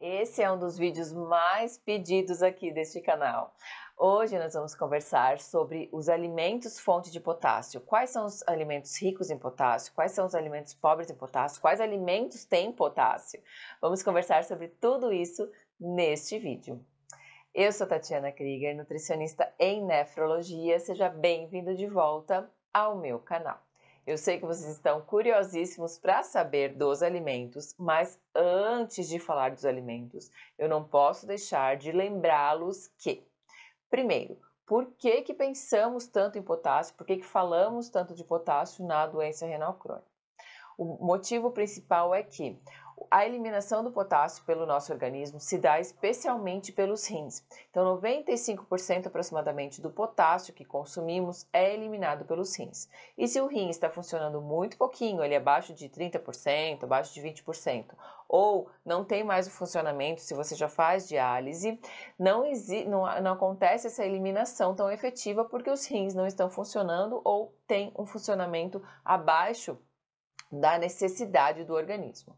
Esse é um dos vídeos mais pedidos aqui deste canal. Hoje nós vamos conversar sobre os alimentos fonte de potássio. Quais são os alimentos ricos em potássio? Quais são os alimentos pobres em potássio? Quais alimentos têm potássio? Vamos conversar sobre tudo isso neste vídeo. Eu sou Tatiana Krieger, nutricionista em nefrologia. Seja bem-vindo de volta ao meu canal. Eu sei que vocês estão curiosíssimos para saber dos alimentos, mas antes de falar dos alimentos, eu não posso deixar de lembrá-los que, primeiro, por que pensamos tanto em potássio, por que falamos tanto de potássio na doença renal crônica? O motivo principal é que a eliminação do potássio pelo nosso organismo se dá especialmente pelos rins. Então, 95% aproximadamente do potássio que consumimos é eliminado pelos rins. E se o rim está funcionando muito pouquinho, ele é abaixo de 30%, abaixo de 20%, ou não tem mais o funcionamento, se você já faz diálise, não acontece essa eliminação tão efetiva porque os rins não estão funcionando ou têm um funcionamento abaixo da necessidade do organismo.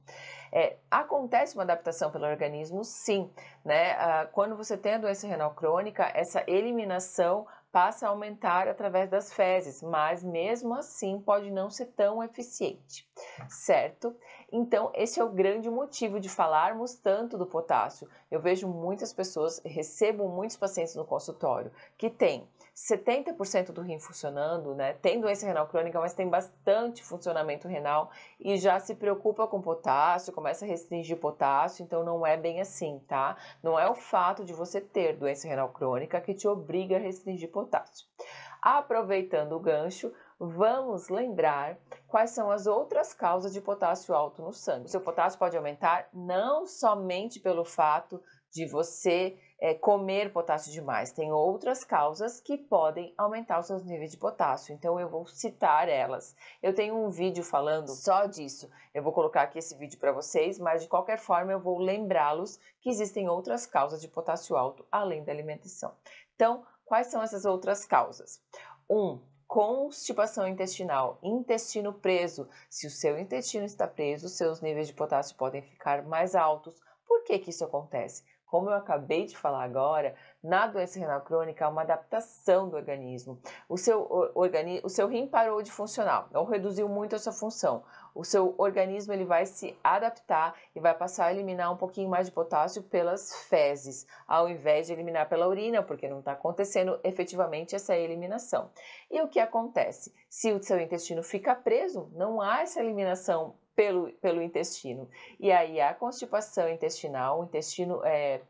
Acontece uma adaptação pelo organismo, sim, né? Quando você tem a doença renal crônica, essa eliminação passa a aumentar através das fezes, mas mesmo assim pode não ser tão eficiente, certo? Então, esse é o grande motivo de falarmos tanto do potássio. Eu vejo muitas pessoas, recebo muitos pacientes no consultório que têm 70% do rim funcionando, né? Tem doença renal crônica, mas tem bastante funcionamento renal e já se preocupa com potássio, começa a restringir potássio, então não é bem assim, tá? Não é o fato de você ter doença renal crônica que te obriga a restringir potássio. Aproveitando o gancho, vamos lembrar quais são as outras causas de potássio alto no sangue. O seu potássio pode aumentar não somente pelo fato de você comer potássio demais. Tem outras causas que podem aumentar os seus níveis de potássio, então eu vou citar elas. Eu tenho um vídeo falando só disso, eu vou colocar aqui esse vídeo para vocês, mas de qualquer forma eu vou lembrá-los que existem outras causas de potássio alto além da alimentação. Então, quais são essas outras causas? Constipação intestinal, intestino preso. Se o seu intestino está preso, seus níveis de potássio podem ficar mais altos. Por que isso acontece? Como eu acabei de falar agora, na doença renal crônica há uma adaptação do organismo. O seu rim parou de funcionar ou reduziu muito a sua função. O seu organismo ele vai se adaptar e vai passar a eliminar um pouquinho mais de potássio pelas fezes, ao invés de eliminar pela urina, porque não está acontecendo efetivamente essa eliminação. E o que acontece? Se o seu intestino fica preso, não há essa eliminação pelo intestino. E aí a constipação intestinal, o intestino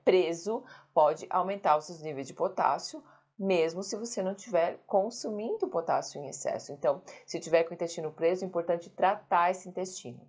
preso, pode aumentar os seus níveis de potássio, mesmo se você não estiver consumindo potássio em excesso. Então, se tiver com o intestino preso, é importante tratar esse intestino.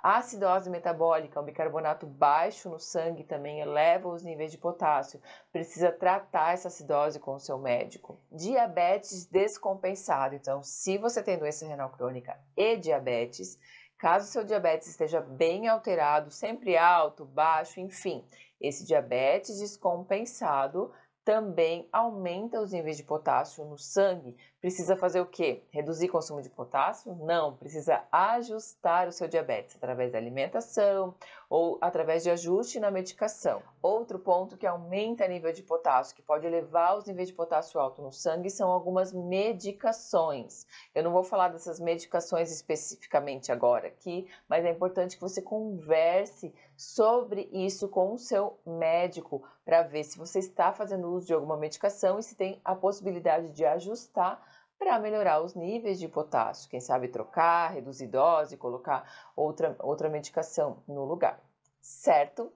A acidose metabólica, o bicarbonato baixo no sangue também eleva os níveis de potássio. Precisa tratar essa acidose com o seu médico. Diabetes descompensado. Então, se você tem doença renal crônica e diabetes, caso seu diabetes esteja bem alterado, sempre alto, baixo, enfim, esse diabetes descompensado também aumenta os níveis de potássio no sangue. Precisa fazer o quê? Reduzir o consumo de potássio? Não, precisa ajustar o seu diabetes através da alimentação ou através de ajuste na medicação. Outro ponto que aumenta o nível de potássio, que pode elevar os níveis de potássio alto no sangue, são algumas medicações. Eu não vou falar dessas medicações especificamente agora aqui, mas é importante que você converse sobre isso com o seu médico para ver se você está fazendo uso de alguma medicação e se tem a possibilidade de ajustar para melhorar os níveis de potássio. Quem sabe trocar, reduzir dose, colocar outra medicação no lugar, certo?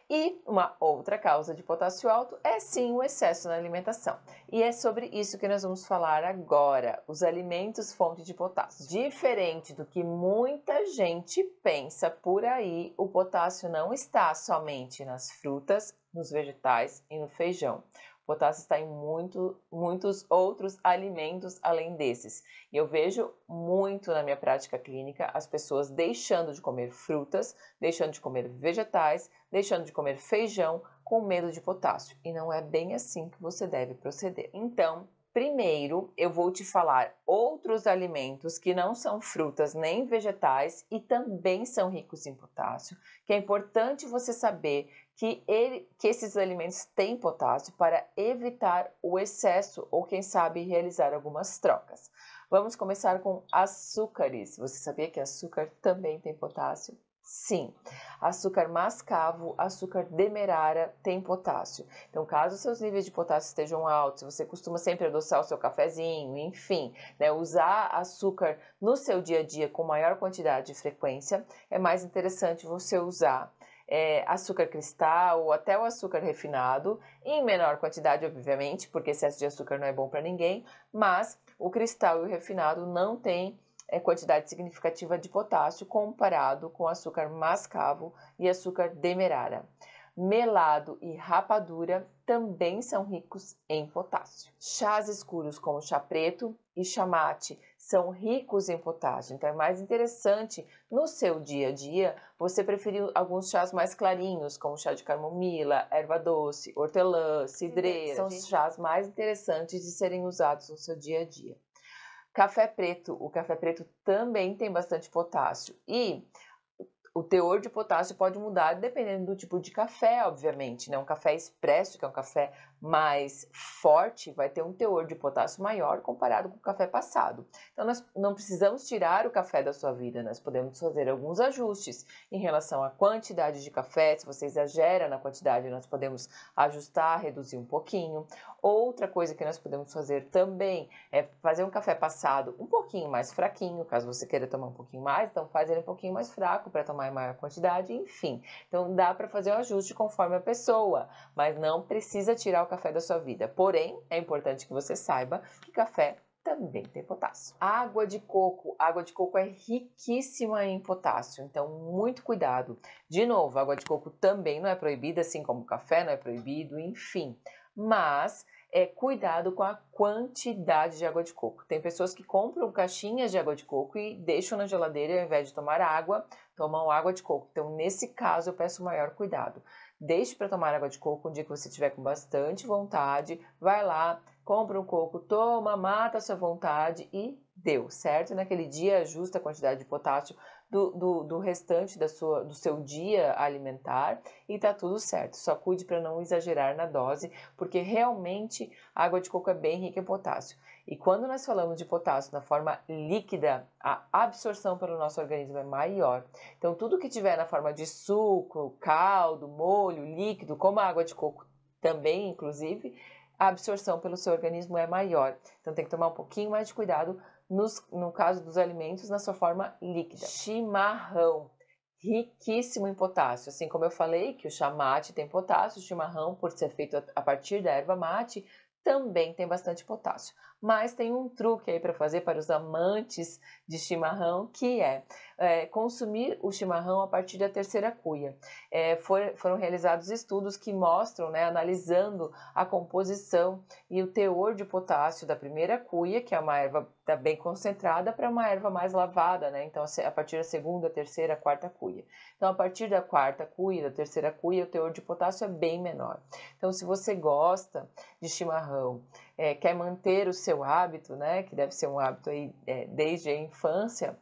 E uma outra causa de potássio alto é sim o excesso na alimentação. E é sobre isso que nós vamos falar agora, os alimentos fonte de potássio. Diferente do que muita gente pensa por aí, o potássio não está somente nas frutas, nos vegetais e no feijão. O potássio está em muitos outros alimentos além desses. E eu vejo muito na minha prática clínica as pessoas deixando de comer frutas, deixando de comer vegetais, deixando de comer feijão com medo de potássio. E não é bem assim que você deve proceder. Então, primeiro eu vou te falar outros alimentos que não são frutas nem vegetais e também são ricos em potássio, que é importante você saber que esses alimentos têm potássio para evitar o excesso ou, quem sabe, realizar algumas trocas. Vamos começar com açúcares. Você sabia que açúcar também tem potássio? Sim, açúcar mascavo, açúcar demerara tem potássio. Então, caso seus níveis de potássio estejam altos, você costuma sempre adoçar o seu cafezinho, enfim, né, usar açúcar no seu dia a dia com maior quantidade e frequência, é mais interessante você usar açúcar cristal ou até o açúcar refinado, em menor quantidade, obviamente, porque excesso de açúcar não é bom para ninguém, mas o cristal e o refinado não têm quantidade significativa de potássio comparado com açúcar mascavo e açúcar demerara. Melado e rapadura também são ricos em potássio. Chás escuros como chá preto e chá mate são ricos em potássio, então é mais interessante no seu dia a dia você preferir alguns chás mais clarinhos, como chá de camomila, erva doce, hortelã, cidreira. São os chás mais interessantes de serem usados no seu dia a dia. Café preto, o café preto também tem bastante potássio e o teor de potássio pode mudar dependendo do tipo de café, obviamente, né? Um café expresso, que é um café mais forte, vai ter um teor de potássio maior comparado com o café passado. Então, nós não precisamos tirar o café da sua vida, nós podemos fazer alguns ajustes em relação à quantidade de café. Se você exagera na quantidade, nós podemos ajustar, reduzir um pouquinho. Outra coisa que nós podemos fazer também é fazer um café passado um pouquinho mais fraquinho, caso você queira tomar um pouquinho mais, então faz ele um pouquinho mais fraco para tomar em maior quantidade, enfim. Então dá para fazer o ajuste conforme a pessoa, mas não precisa tirar o café da sua vida. Porém, é importante que você saiba que café também tem potássio. Água de coco é riquíssima em potássio, então muito cuidado. De novo, água de coco também não é proibida, assim como o café não é proibido, enfim. Mas cuidado com a quantidade de água de coco. Tem pessoas que compram caixinhas de água de coco e deixam na geladeira e ao invés de tomar água, tomam água de coco. Então, nesse caso, eu peço maior cuidado. Deixe para tomar água de coco um dia que você estiver com bastante vontade, vai lá, compra um coco, toma, mata a sua vontade e deu, certo? Naquele dia, ajusta a quantidade de potássio do restante do seu dia alimentar e tá tudo certo. Só cuide para não exagerar na dose, porque realmente a água de coco é bem rica em potássio. E quando nós falamos de potássio na forma líquida, a absorção pelo nosso organismo é maior. Então, tudo que tiver na forma de suco, caldo, molho, líquido, como a água de coco também, inclusive, a absorção pelo seu organismo é maior. Então, tem que tomar um pouquinho mais de cuidado no caso dos alimentos, na sua forma líquida. Chimarrão, riquíssimo em potássio. Assim como eu falei que o chá mate tem potássio, o chimarrão, por ser feito a partir da erva mate, também tem bastante potássio. Mas tem um truque aí para fazer para os amantes de chimarrão, que é consumir o chimarrão a partir da terceira cuia. Foram realizados estudos que mostram, né, analisando a composição e o teor de potássio da primeira cuia, que é uma erva bem concentrada, para uma erva mais lavada, né? Então, a partir da segunda, terceira, quarta cuia. Então, a partir da quarta cuia, da terceira cuia, o teor de potássio é bem menor. Então, se você gosta de chimarrão, quer manter o seu hábito, né, que deve ser um hábito aí desde a infância,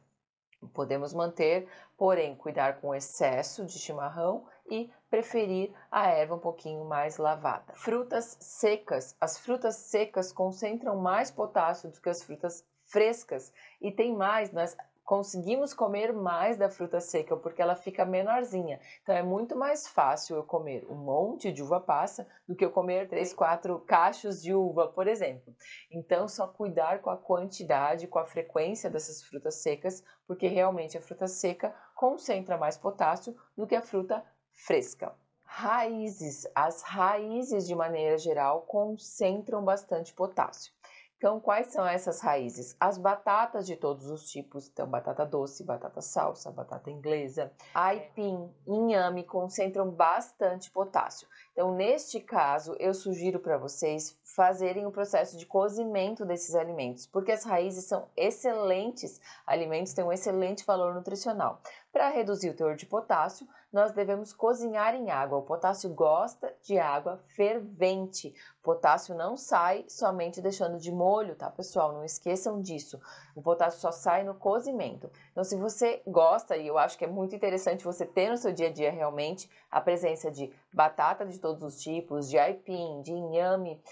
podemos manter, porém cuidar com o excesso de chimarrão e preferir a erva um pouquinho mais lavada. Frutas secas. As frutas secas concentram mais potássio do que as frutas frescas e tem mais, nós conseguimos comer mais da fruta seca porque ela fica menorzinha. Então é muito mais fácil eu comer um monte de uva passa do que eu comer 3, 4 cachos de uva, por exemplo. Então só cuidar com a quantidade, com a frequência dessas frutas secas, porque realmente a fruta seca concentra mais potássio do que a fruta fresca. Raízes. As raízes, de maneira geral, concentram bastante potássio. Então, quais são essas raízes? As batatas de todos os tipos, então batata doce, batata salsa, batata inglesa, aipim, inhame, concentram bastante potássio. Então, neste caso, eu sugiro para vocês fazerem o processo de cozimento desses alimentos, porque as raízes são excelentes alimentos, têm um excelente valor nutricional. Para reduzir o teor de potássio, nós devemos cozinhar em água. O potássio gosta de água fervente. O potássio não sai somente deixando de molho, tá, pessoal? Não esqueçam disso. O potássio só sai no cozimento. Então, se você gosta, e eu acho que é muito interessante você ter no seu dia a dia realmente a presença de batata de todos os tipos, de aipim, de inhame,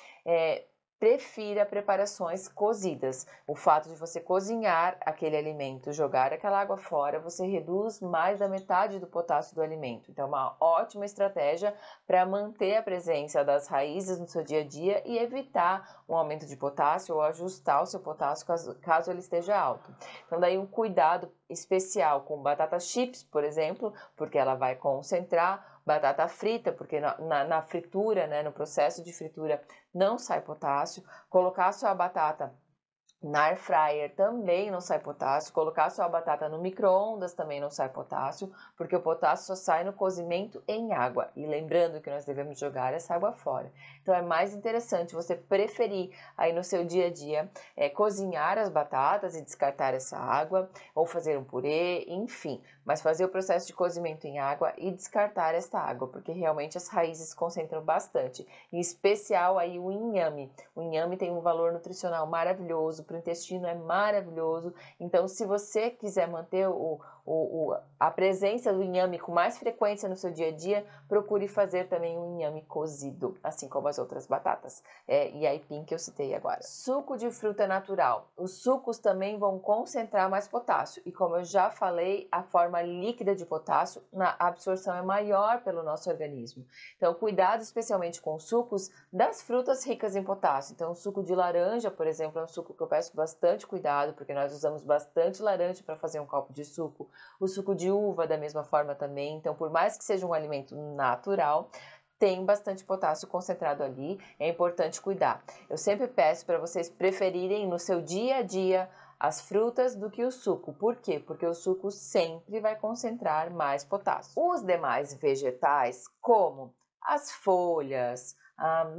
prefira preparações cozidas. O fato de você cozinhar aquele alimento, jogar aquela água fora, você reduz mais da metade do potássio do alimento. Então, é uma ótima estratégia para manter a presença das raízes no seu dia a dia e evitar um aumento de potássio ou ajustar o seu potássio caso ele esteja alto. Então, daí um cuidado especial com batata chips, por exemplo, porque ela vai concentrar, batata frita, porque na fritura, né, no processo de fritura, não sai potássio. Colocar a sua batata na air fryer também não sai potássio. Colocar a sua batata no micro-ondas também não sai potássio, porque o potássio só sai no cozimento em água. E lembrando que nós devemos jogar essa água fora. Então é mais interessante você preferir aí no seu dia a dia cozinhar as batatas e descartar essa água, ou fazer um purê, enfim. Mas fazer o processo de cozimento em água e descartar essa água, porque realmente as raízes concentram bastante. Em especial aí o inhame. O inhame tem um valor nutricional maravilhoso, para o intestino é maravilhoso. Então, se você quiser manter a presença do inhame com mais frequência no seu dia a dia, procure fazer também um inhame cozido, assim como as outras batatas e aipim que eu citei agora. Suco de fruta natural. Os sucos também vão concentrar mais potássio e, como eu já falei, a forma líquida de potássio, a absorção é maior pelo nosso organismo. Então, cuidado especialmente com os sucos das frutas ricas em potássio. Então, o suco de laranja, por exemplo, é um suco que eu peço bastante cuidado, porque nós usamos bastante laranja para fazer um copo de suco. O suco de uva, da mesma forma também. Então, por mais que seja um alimento natural, tem bastante potássio concentrado ali, é importante cuidar. Eu sempre peço para vocês preferirem no seu dia a dia as frutas do que o suco. Por quê? Porque o suco sempre vai concentrar mais potássio. Os demais vegetais, como as folhas,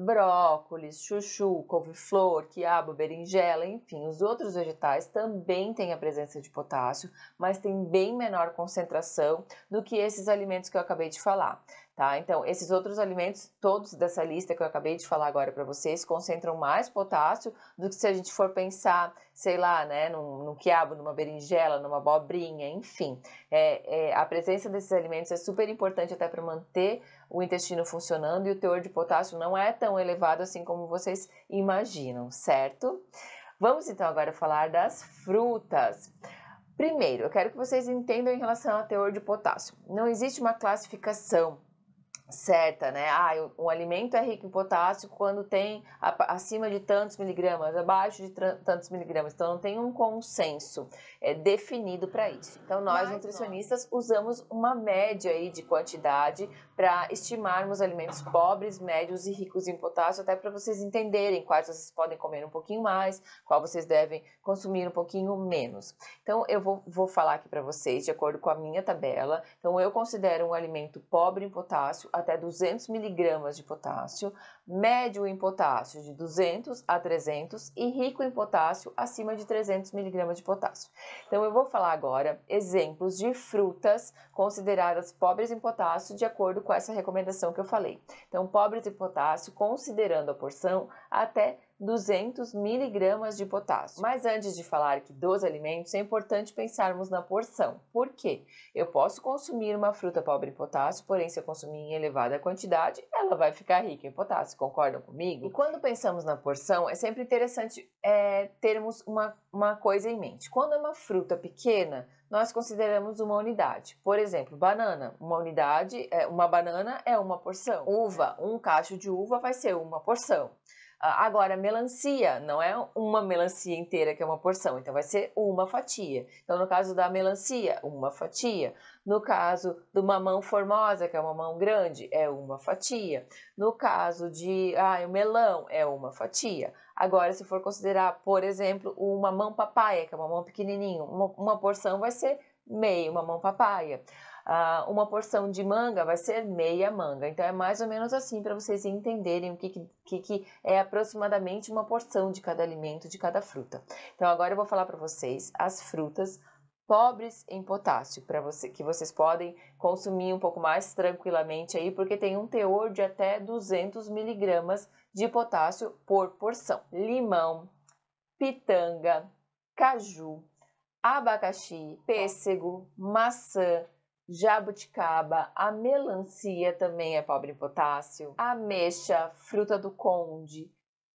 brócolis, chuchu, couve-flor, quiabo, berinjela, enfim, os outros vegetais também têm a presença de potássio, mas tem bem menor concentração do que esses alimentos que eu acabei de falar. Tá? Então, esses outros alimentos, todos dessa lista que eu acabei de falar agora para vocês, concentram mais potássio do que se a gente for pensar, sei lá, né, num quiabo, numa berinjela, numa abobrinha, enfim. A presença desses alimentos é super importante até para manter o intestino funcionando e o teor de potássio não é tão elevado assim como vocês imaginam, certo? Vamos então agora falar das frutas. Primeiro, eu quero que vocês entendam em relação ao teor de potássio. Não existe uma classificação certa, né? Um alimento é rico em potássio quando tem acima de tantos miligramas, abaixo de tantos miligramas. Então, não tem um consenso definido para isso. Então, nós nutricionistas usamos uma média aí de quantidade para estimarmos alimentos pobres, médios e ricos em potássio, até para vocês entenderem quais vocês podem comer um pouquinho mais, qual vocês devem consumir um pouquinho menos. Então, eu vou falar aqui para vocês de acordo com a minha tabela. Então, eu considero um alimento pobre em potássio até 200 miligramas de potássio, médio em potássio de 200 a 300 e rico em potássio acima de 300 miligramas de potássio. Então, eu vou falar agora exemplos de frutas consideradas pobres em potássio de acordo com essa recomendação que eu falei. Então, pobres em potássio, considerando a porção, até 200 miligramas de potássio. Mas antes de falar aqui dos alimentos, é importante pensarmos na porção. Por quê? Eu posso consumir uma fruta pobre em potássio, porém se eu consumir em elevada quantidade, ela vai ficar rica em potássio, concordam comigo? E quando pensamos na porção, é sempre interessante termos uma coisa em mente. Quando é uma fruta pequena, nós consideramos uma unidade. Por exemplo, banana, uma banana é uma porção. Uva, um cacho de uva vai ser uma porção. Agora, melancia, não é uma melancia inteira que é uma porção, então vai ser uma fatia. Então, no caso da melancia, uma fatia. No caso do mamão formosa, que é uma mamão grande, é uma fatia. No caso de o melão, é uma fatia. Agora, se for considerar, por exemplo, o mamão papaya, que é um mamão pequenininho, uma porção vai ser meio mamão papaya. Uma porção de manga vai ser meia manga. Então, é mais ou menos assim para vocês entenderem o que é aproximadamente uma porção de cada alimento, de cada fruta. Então, agora eu vou falar para vocês as frutas pobres em potássio, para você que vocês podem consumir um pouco mais tranquilamente aí, porque tem um teor de até 200 miligramas de potássio por porção. Limão, pitanga, caju, abacaxi, pêssego, maçã, jabuticaba, a melancia também é pobre em potássio, ameixa, fruta do conde,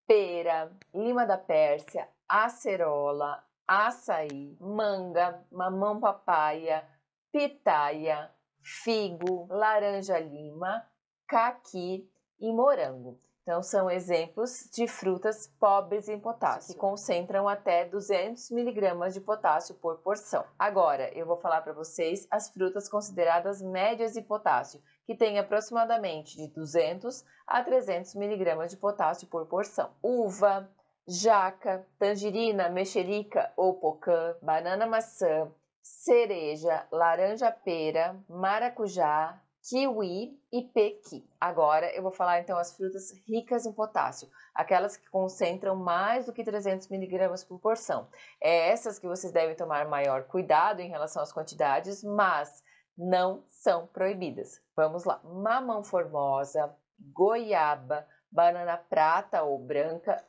pera, lima da Pérsia, acerola, açaí, manga, mamão papaya, pitaia, figo, laranja-lima, caqui e morango. Então, são exemplos de frutas pobres em potássio, que concentram até 200 miligramas de potássio por porção. Agora, eu vou falar para vocês as frutas consideradas médias em potássio, que têm aproximadamente de 200 a 300 miligramas de potássio por porção. Uva, jaca, tangerina, mexerica ou pocã, banana maçã, cereja, laranja-pera, maracujá, kiwi e pequi. Agora eu vou falar então as frutas ricas em potássio, aquelas que concentram mais do que 300 miligramas por porção. É essas que vocês devem tomar maior cuidado em relação às quantidades, mas não são proibidas. Vamos lá: mamão formosa, goiaba, banana prata ou branca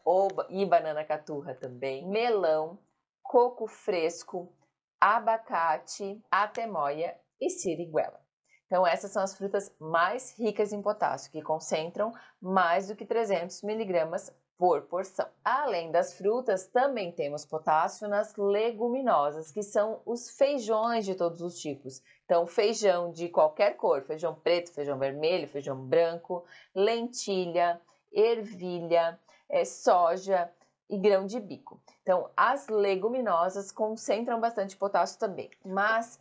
e banana caturra também, melão, coco fresco, abacate, atemoia e siriguela. Então, essas são as frutas mais ricas em potássio, que concentram mais do que 300 miligramas por porção. Além das frutas, também temos potássio nas leguminosas, que são os feijões de todos os tipos. Então, feijão de qualquer cor, feijão preto, feijão vermelho, feijão branco, lentilha, ervilha, soja e grão de bico. Então, as leguminosas concentram bastante potássio também, mas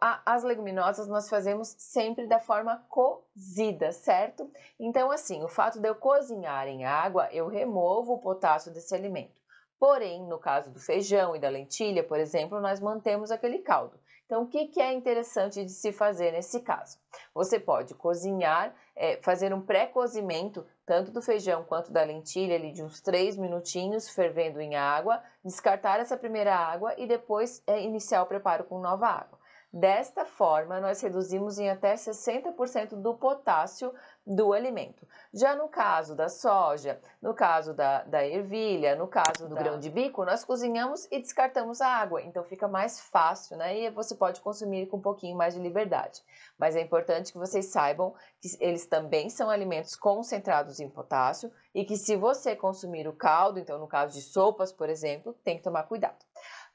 as leguminosas nós fazemos sempre da forma cozida, certo? Então, assim, o fato de eu cozinhar em água, eu removo o potássio desse alimento. Porém, no caso do feijão e da lentilha, por exemplo, nós mantemos aquele caldo. Então, o que é interessante de se fazer nesse caso? Você pode cozinhar, fazer um pré-cozimento, tanto do feijão quanto da lentilha, ali de uns 3 minutinhos, fervendo em água, descartar essa primeira água e depois iniciar o preparo com nova água. Desta forma, nós reduzimos em até 60% do potássio do alimento. Já no caso da soja, no caso da ervilha, no caso do grão de bico, nós cozinhamos e descartamos a água, então fica mais fácil, né? E você pode consumir com um pouquinho mais de liberdade. Mas é importante que vocês saibam que eles também são alimentos concentrados em potássio e que se você consumir o caldo, então no caso de sopas, por exemplo, tem que tomar cuidado.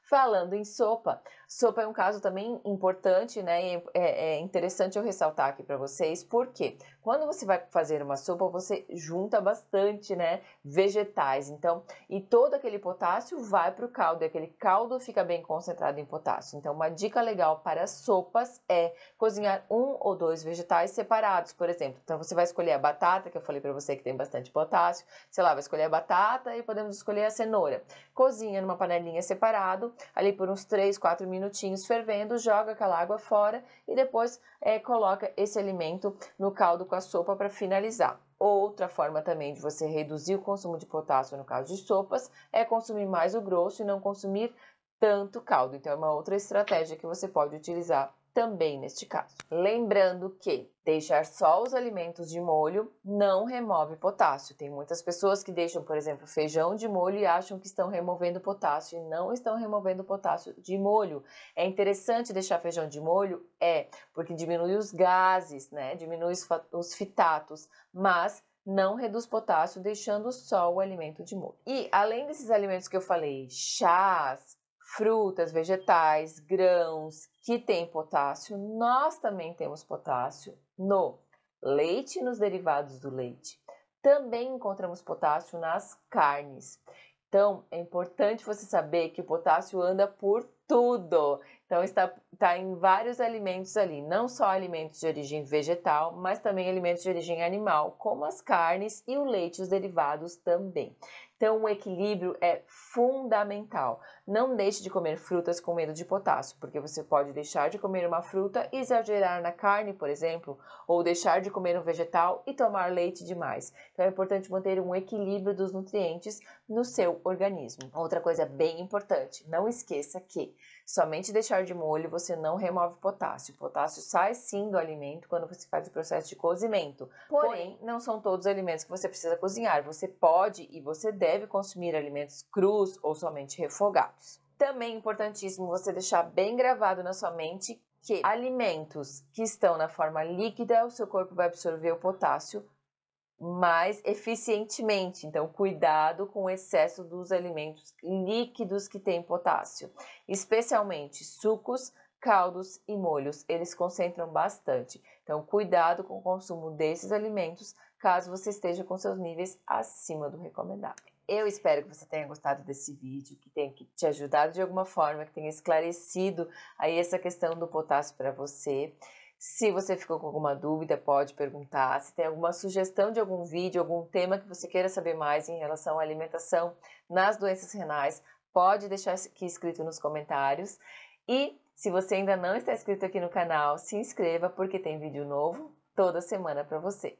Falando em sopa, sopa é um caso também importante, né? É interessante eu ressaltar aqui para vocês, porque quando você vai fazer uma sopa, você junta bastante, né, vegetais, então, e todo aquele potássio vai para o caldo, e aquele caldo fica bem concentrado em potássio. Então, uma dica legal para sopas é cozinhar 1 ou 2 vegetais separados, por exemplo. Então, você vai escolher a batata, que eu falei para você que tem bastante potássio, sei lá, vai escolher a batata e podemos escolher a cenoura. Cozinha numa panelinha separado, ali por uns 3, 4 minutinhos fervendo, joga aquela água fora e depois coloca esse alimento no caldo com a sopa para finalizar. Outra forma também de você reduzir o consumo de potássio no caso de sopas é consumir mais o grosso e não consumir tanto caldo. Então é uma outra estratégia que você pode utilizar também neste caso. Lembrando que deixar só os alimentos de molho não remove potássio. Tem muitas pessoas que deixam, por exemplo, feijão de molho e acham que estão removendo potássio e não estão removendo potássio de molho. É interessante deixar feijão de molho? Porque diminui os gases, né? Diminui os fitatos, mas não reduz potássio deixando só o alimento de molho. E além desses alimentos que eu falei, chás, frutas, vegetais, grãos que têm potássio, nós também temos potássio no leite e nos derivados do leite. Também encontramos potássio nas carnes. Então, é importante você saber que o potássio anda por tudo. Então, está em vários alimentos ali, não só alimentos de origem vegetal, mas também alimentos de origem animal, como as carnes e o leite e os derivados também. Então, o equilíbrio é fundamental. Não deixe de comer frutas com medo de potássio, porque você pode deixar de comer uma fruta e exagerar na carne, por exemplo, ou deixar de comer um vegetal e tomar leite demais. Então, é importante manter um equilíbrio dos nutrientes no seu organismo. Outra coisa bem importante, não esqueça que Somente deixar de molho você não remove potássio. O potássio sai sim do alimento quando você faz o processo de cozimento. Porém, não são todos os alimentos que você precisa cozinhar. Você pode e você deve consumir alimentos crus ou somente refogados. Também é importantíssimo você deixar bem gravado na sua mente que alimentos que estão na forma líquida, o seu corpo vai absorver o potássio mais eficientemente. Então, cuidado com o excesso dos alimentos líquidos que têm potássio, especialmente sucos, caldos e molhos. Eles concentram bastante. Então, cuidado com o consumo desses alimentos, caso você esteja com seus níveis acima do recomendado. Eu espero que você tenha gostado desse vídeo, que tenha te ajudado de alguma forma, que tenha esclarecido aí essa questão do potássio para você. Se você ficou com alguma dúvida, pode perguntar. Se tem alguma sugestão de algum vídeo, algum tema que você queira saber mais em relação à alimentação nas doenças renais, pode deixar aqui escrito nos comentários. E se você ainda não está inscrito aqui no canal, se inscreva porque tem vídeo novo toda semana para você.